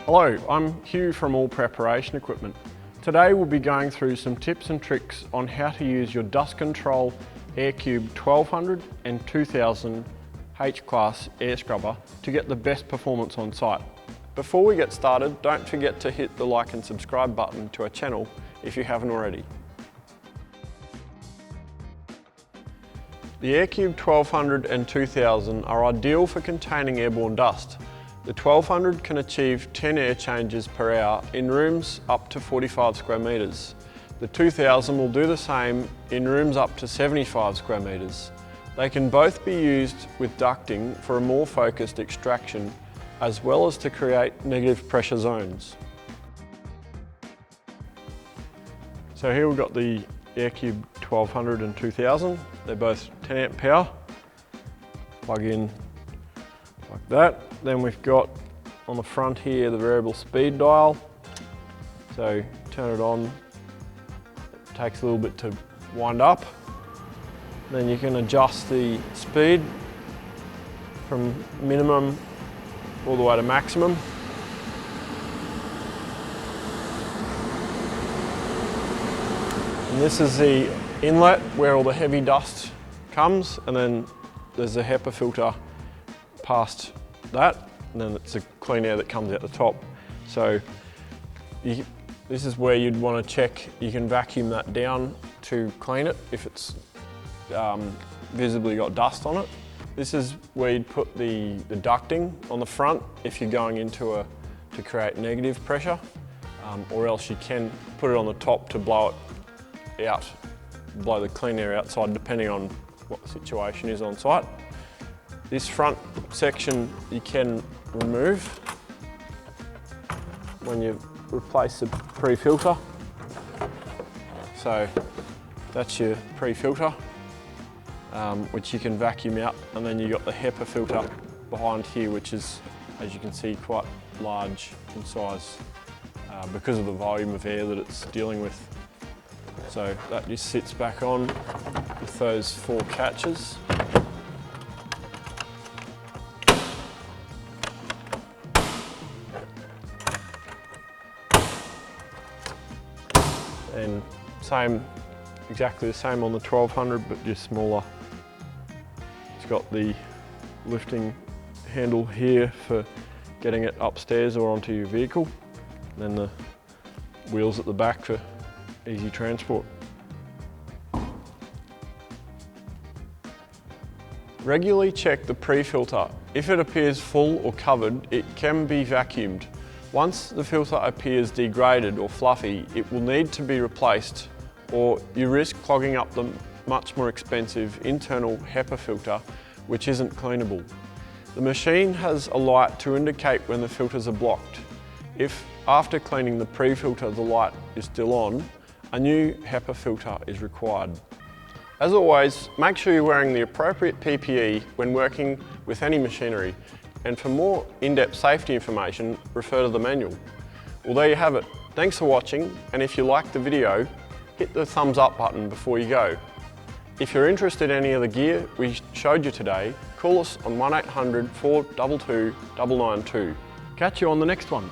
Hello, I'm Hugh from All Preparation Equipment. Today we'll be going through some tips and tricks on how to use your dust control Aircube 1200 and 2000 H-Class air scrubber to get the best performance on site. Before we get started, don't forget to hit the like and subscribe button to our channel if you haven't already. The Aircube 1200 and 2000 are ideal for containing airborne dust. The 1200 can achieve 10 air changes per hour in rooms up to 45 square metres. The 2000 will do the same in rooms up to 75 square metres. They can both be used with ducting for a more focused extraction, as well as to create negative pressure zones. So here we've got the Aircube 1200 and 2000. They're both 10 amp power. Plug in like that. Then we've got on the front here the variable speed dial. So turn it on, it takes a little bit to wind up. Then you can adjust the speed from minimum all the way to maximum. And this is the inlet where all the heavy dust comes, and then there's a HEPA filter past that, and then it's a clean air that comes out the top. So this is where you'd want to check. You can vacuum that down to clean it if it's visibly got dust on it. This is where you'd put the ducting on the front if you're going into to create negative pressure, or else you can put it on the top to blow it out, blow the clean air outside, depending on what the situation is on site. This front section you can remove when you replace the pre-filter. So that's your pre-filter, which you can vacuum out, and then you've got the HEPA filter behind here, which is, as you can see, quite large in size because of the volume of air that it's dealing with. So that just sits back on with those 4 catches. And exactly the same on the 1200, but just smaller. It's got the lifting handle here for getting it upstairs or onto your vehicle, and then the wheels at the back for easy transport. Regularly check the pre-filter. If it appears full or covered, it can be vacuumed. Once the filter appears degraded or fluffy, it will need to be replaced, or you risk clogging up the much more expensive internal HEPA filter, which isn't cleanable. The machine has a light to indicate when the filters are blocked. If after cleaning the pre-filter the light is still on, a new HEPA filter is required. As always, make sure you're wearing the appropriate PPE when working with any machinery. And for more in-depth safety information, refer to the manual. Well, there you have it. Thanks for watching, and if you liked the video, hit the thumbs up button before you go. If you're interested in any of the gear we showed you today, call us on 1800 422 992. Catch you on the next one.